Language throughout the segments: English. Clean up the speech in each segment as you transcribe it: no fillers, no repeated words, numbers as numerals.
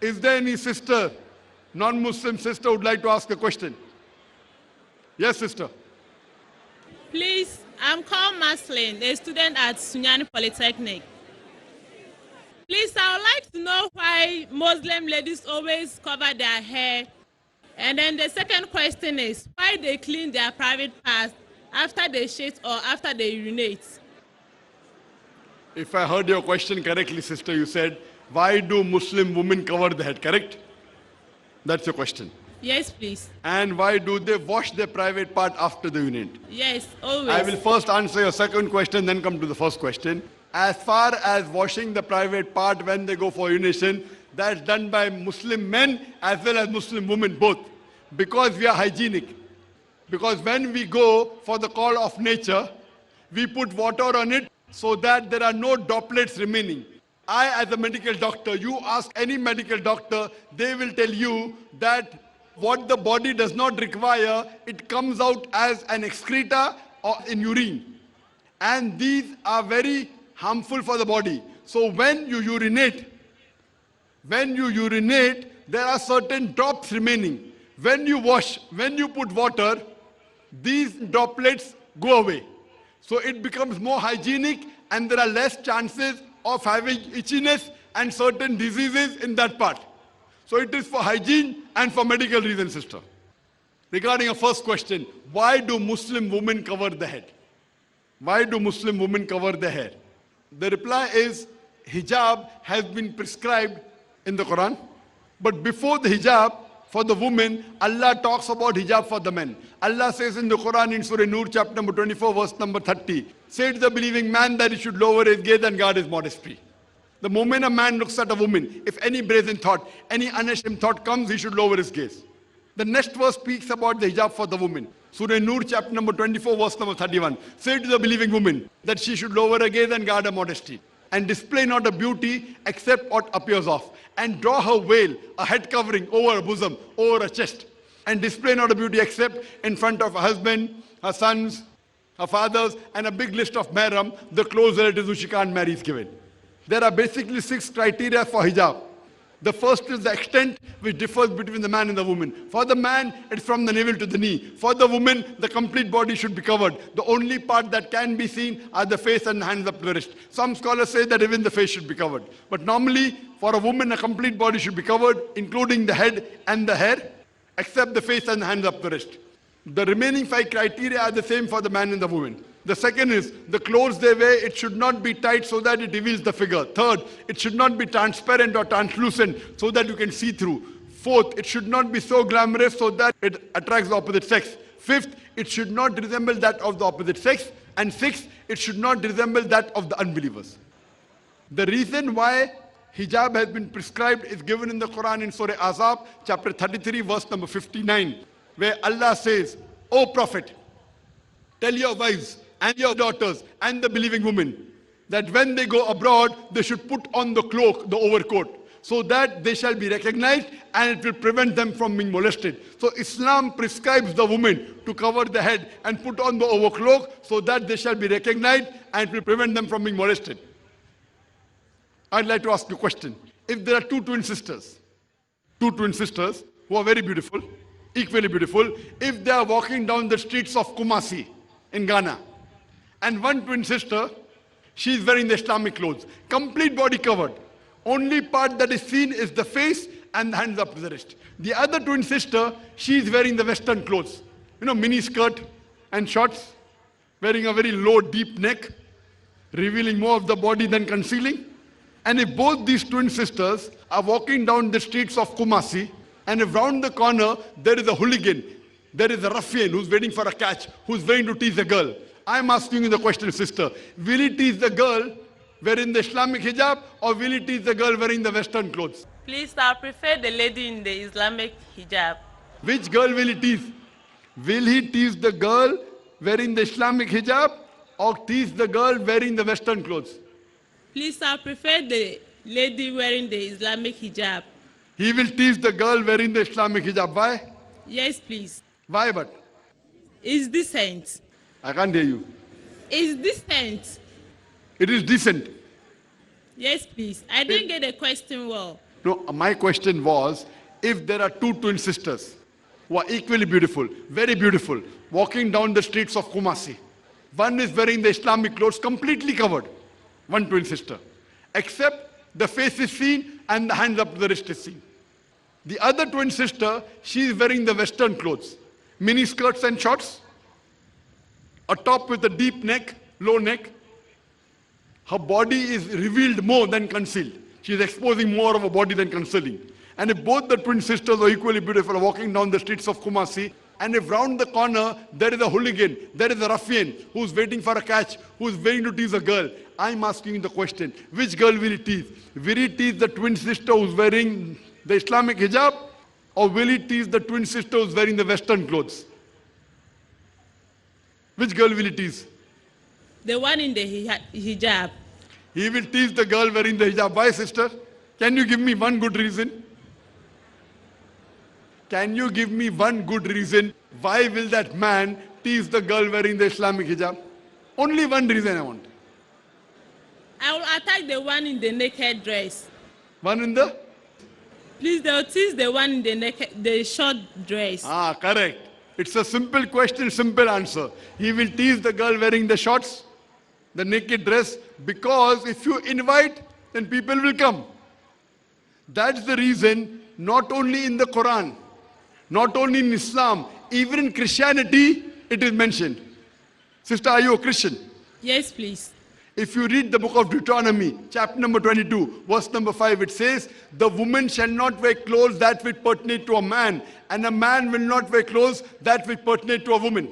Is there any sister, non-Muslim sister, who would like to ask a question? Yes, sister. Please, I'm called Maslin, a student at Sunyani Polytechnic. Please, I would like to know why Muslim ladies always cover their hair. And then the second question is, why they clean their private parts after they shit or after they urinate? If I heard your question correctly, sister, you said, why do Muslim women cover the head, correct? That's your question. Yes, please. And why do they wash their private part after they urinate? Yes, always. I will first answer your second question, then come to the first question. As far as washing the private part when they go for urination, that's done by Muslim men as well as Muslim women, both. Because we are hygienic. Because when we go for the call of nature, we put water on it so that there are no droplets remaining. I, as a medical doctor, you ask any medical doctor, they will tell you that what the body does not require, it comes out as an excreta or in urine. And these are very harmful for the body. So when you urinate, there are certain drops remaining. When you wash, when you put water, these droplets go away. So it becomes more hygienic and there are less chances of having itchiness and certain diseases in that part. So it is for hygiene and for medical reasons, sister. Regarding your first question, why do Muslim women cover the head? Why do Muslim women cover the hair? The reply is, hijab has been prescribed in the Quran. But before the hijab, for the women, Allah talks about hijab for the men. Allah says in the Quran in Surah Nur, chapter number 24, verse number 30, say to the believing man that he should lower his gaze and guard his modesty. The moment a man looks at a woman, if any brazen thought, any unashamed thought comes, he should lower his gaze. The next verse speaks about the hijab for the woman. Surah Nur, chapter number 24, verse number 31. Say to the believing woman that she should lower her gaze and guard her modesty, and display not her beauty except what appears off, and draw her veil, a head covering, over her bosom, over her chest, and display not her beauty except in front of her husband, her sons, her fathers, and a big list of mahram, the close relatives who she can't marry is given. There are basically 6 criteria for hijab. The first is the extent which differs between the man and the woman. For the man, it's from the navel to the knee. For the woman, the complete body should be covered. The only part that can be seen are the face and the hands up to the wrist. Some scholars say that even the face should be covered. But normally, for a woman, a complete body should be covered, including the head and the hair, except the face and the hands up to the wrist. The remaining 5 criteria are the same for the man and the woman. The second is, the clothes they wear, it should not be tight so that it reveals the figure. Third, it should not be transparent or translucent so that you can see through. Fourth, it should not be so glamorous so that it attracts the opposite sex. Fifth, it should not resemble that of the opposite sex. And sixth, it should not resemble that of the unbelievers. The reason why hijab has been prescribed is given in the Quran in Surah Ahzab, chapter 33, verse number 59, where Allah says, O Prophet, tell your wives and your daughters and the believing women that when they go abroad, they should put on the cloak, the overcoat, so that they shall be recognized and it will prevent them from being molested. So Islam prescribes the woman to cover the head and put on the overcloak so that they shall be recognized and it will prevent them from being molested. I'd like to ask you a question. If there are two twin sisters who are very beautiful, equally beautiful, if they are walking down the streets of Kumasi in Ghana, and one twin sister, she is wearing the Islamic clothes, complete body covered. Only part that is seen is the face and the hands up to the wrist. The other twin sister, she is wearing the Western clothes. You know, mini skirt and shorts, wearing a very low, deep neck, revealing more of the body than concealing. And if both these twin sisters are walking down the streets of Kumasi, and if round the corner there is a hooligan, there is a ruffian who's waiting for a catch, who's waiting to tease a girl, I'm asking you the question, sister, will he tease the girl wearing the Islamic hijab or will he tease the girl wearing the Western clothes? Please, I prefer the lady in the Islamic hijab. Which girl will he tease? Will he tease the girl wearing the Islamic hijab or tease the girl wearing the Western clothes? Please, I prefer the lady wearing the Islamic hijab. He will tease the girl wearing the Islamic hijab. Why? Yes, please. Why but? It's decent. I can't hear you. It's decent. It is decent. Yes, please. I didn't get the question well. No, my question was, if there are two twin sisters who are equally beautiful, very beautiful, walking down the streets of Kumasi, one is wearing the Islamic clothes completely covered, one twin sister, except the face is seen and the hands up to the wrist is seen. The other twin sister, she is wearing the Western clothes, mini skirts and shorts, a top with a deep neck, low neck. Her body is revealed more than concealed. She is exposing more of her body than concealing. And if both the twin sisters are equally beautiful, walking down the streets of Kumasi, and if round the corner there is a hooligan, there is a ruffian who's waiting for a catch, who's waiting to tease a girl, I'm asking you the question, which girl will he tease? Will he tease the twin sister who's wearing the Islamic hijab, or will he tease the twin sister who's wearing the Western clothes? Which girl will he tease? The one in the hijab. He will tease the girl wearing the hijab. Why, sister? Can you give me one good reason? Can you give me one good reason why will that man tease the girl wearing the Islamic hijab? Only one reason I want. I will attack the one in the naked dress. One in the? Please, they'll tease the one in the short dress. Ah, correct. It's a simple question, simple answer. He will tease the girl wearing the shorts, the naked dress, because if you invite, then people will come. That's the reason, not only in the Quran, not only in Islam, even in Christianity, it is mentioned. Sister, are you a Christian? Yes, please. If you read the book of Deuteronomy, chapter number 22, verse number 5, it says, the woman shall not wear clothes that which pertain to a man, and a man will not wear clothes that which pertain to a woman.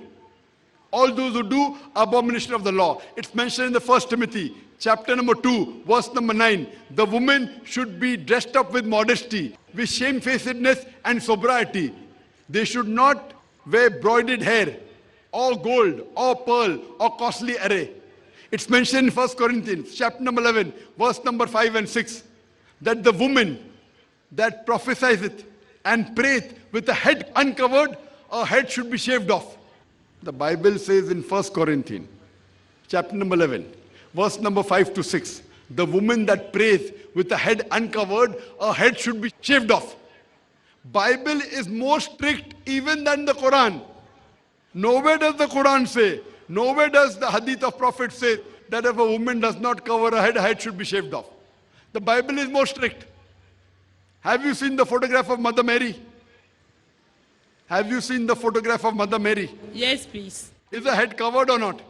All those who do abomination of the law. It's mentioned in the 1 Timothy, chapter number 2, verse number 9. The woman should be dressed up with modesty, with shamefacedness and sobriety. They should not wear broided hair, or gold, or pearl, or costly array. It's mentioned in 1 Corinthians, chapter number 11, verse number 5 and 6, that the woman that prophesieth and prayeth with the head uncovered, her head should be shaved off. The Bible says in 1 Corinthians, chapter number 11, verse number 5 to 6, the woman that prays with the head uncovered, her head should be shaved off. Bible is more strict even than the Quran. Nowhere does the Quran say, nowhere does the hadith of Prophet say that if a woman does not cover her head should be shaved off. The Bible is more strict. Have you seen the photograph of Mother Mary? Have you seen the photograph of Mother Mary? Yes, please. Is her head covered or not?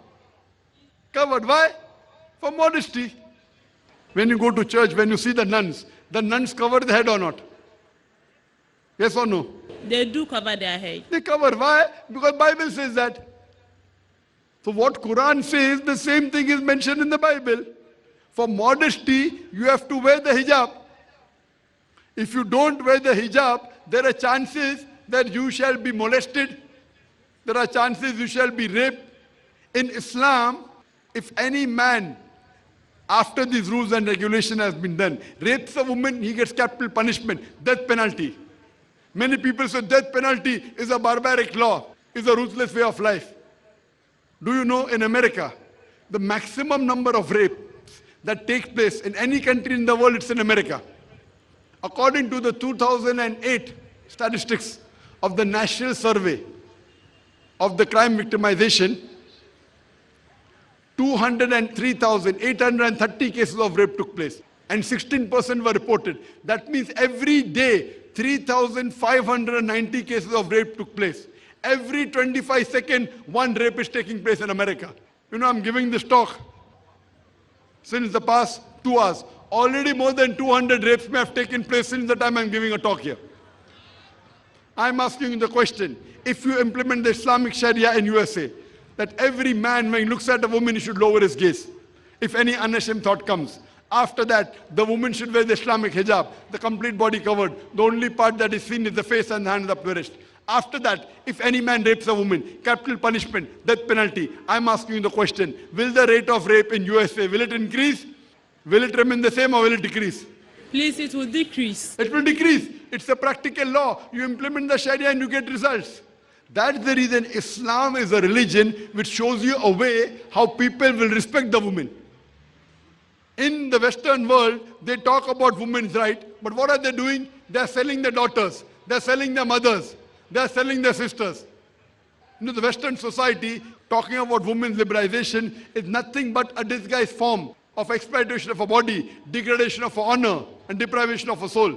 Covered. Why? For modesty. When you go to church, when you see the nuns cover the head or not? Yes or no? They do cover their head. They cover. Why? Because Bible says that. So what Quran says, the same thing is mentioned in the Bible. For modesty, you have to wear the hijab. If you don't wear the hijab, there are chances that you shall be molested. There are chances you shall be raped. In Islam, if any man, after these rules and regulation has been done, rapes a woman, he gets capital punishment, death penalty. Many people say death penalty is a barbaric law, is a ruthless way of life. Do you know in America, the maximum number of rapes that take place in any country in the world, it's in America. According to the 2008 statistics of the National Survey of the Crime Victimization, 203,830 cases of rape took place and 16% were reported. That means every day, 3,590 cases of rape took place. Every 25 seconds, one rape is taking place in America. You know, I'm giving this talk since the past 2 hours. Already more than 200 rapes may have taken place since the time I'm giving a talk here. I'm asking you the question, if you implement the Islamic Sharia in USA, that every man, when he looks at a woman, he should lower his gaze. If any unashamed thought comes. After that, the woman should wear the Islamic hijab, the complete body covered. The only part that is seen is the face and the hands up the wrist. After that, if any man rapes a woman, capital punishment, death penalty. I'm asking you the question, will the rate of rape in USA, will it increase? Will it remain the same or will it decrease? Please, it will decrease. It will decrease. It's a practical law. You implement the Sharia and you get results. That's the reason Islam is a religion which shows you a way how people will respect the woman. In the Western world, they talk about women's rights, but what are they doing? They are selling their daughters, they are selling their mothers, they are selling their sisters. The Western society talking about women's liberalization is nothing but a disguised form of exploitation of a body, degradation of honor, and deprivation of a soul.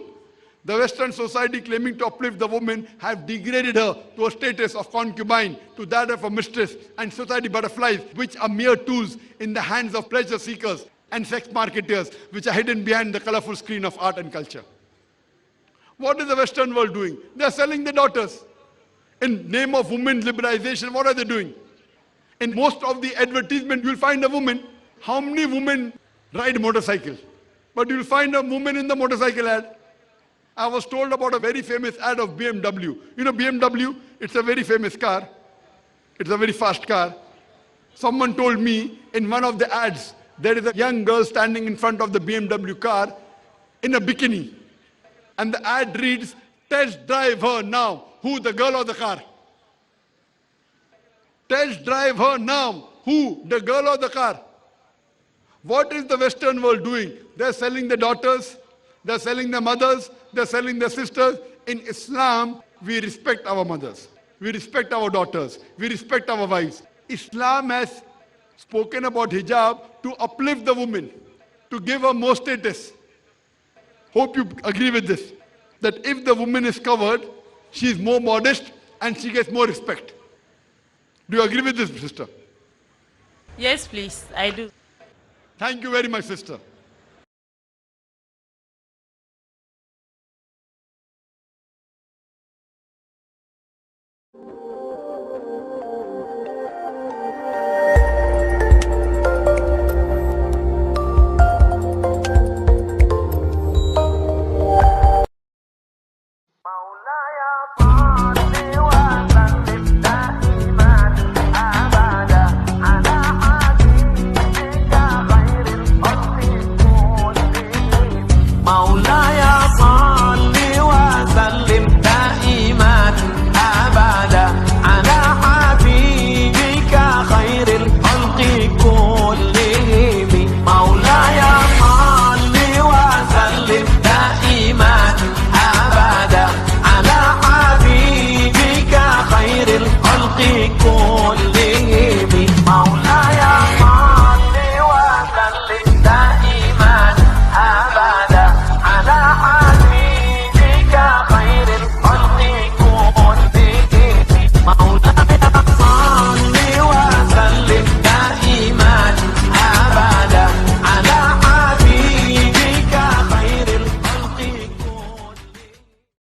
The Western society claiming to uplift the woman have degraded her to a status of concubine, to that of a mistress, and society butterflies, which are mere tools in the hands of pleasure seekers and sex marketers, which are hidden behind the colorful screen of art and culture. What is the Western world doing? They are selling their daughters. In name of women's liberalization, what are they doing? In most of the advertisement, you'll find a woman. How many women ride motorcycle? But you'll find a woman in the motorcycle ad. I was told about a very famous ad of BMW. You know BMW? It's a very famous car. It's a very fast car. Someone told me in one of the ads, there is a young girl standing in front of the BMW car in a bikini. And the ad reads, "Test drive her now." Who, the girl or the car? Test drive her now. Who, the girl or the car? What is the Western world doing? They're selling their daughters, they're selling their mothers, they're selling their sisters. In Islam, we respect our mothers, we respect our daughters, we respect our wives. Islam has spoken about hijab to uplift the woman, to give her more status. Hope you agree with this, that if the woman is covered, she is more modest and she gets more respect. Do you agree with this, sister? Yes, please, I do. Thank you very much, sister.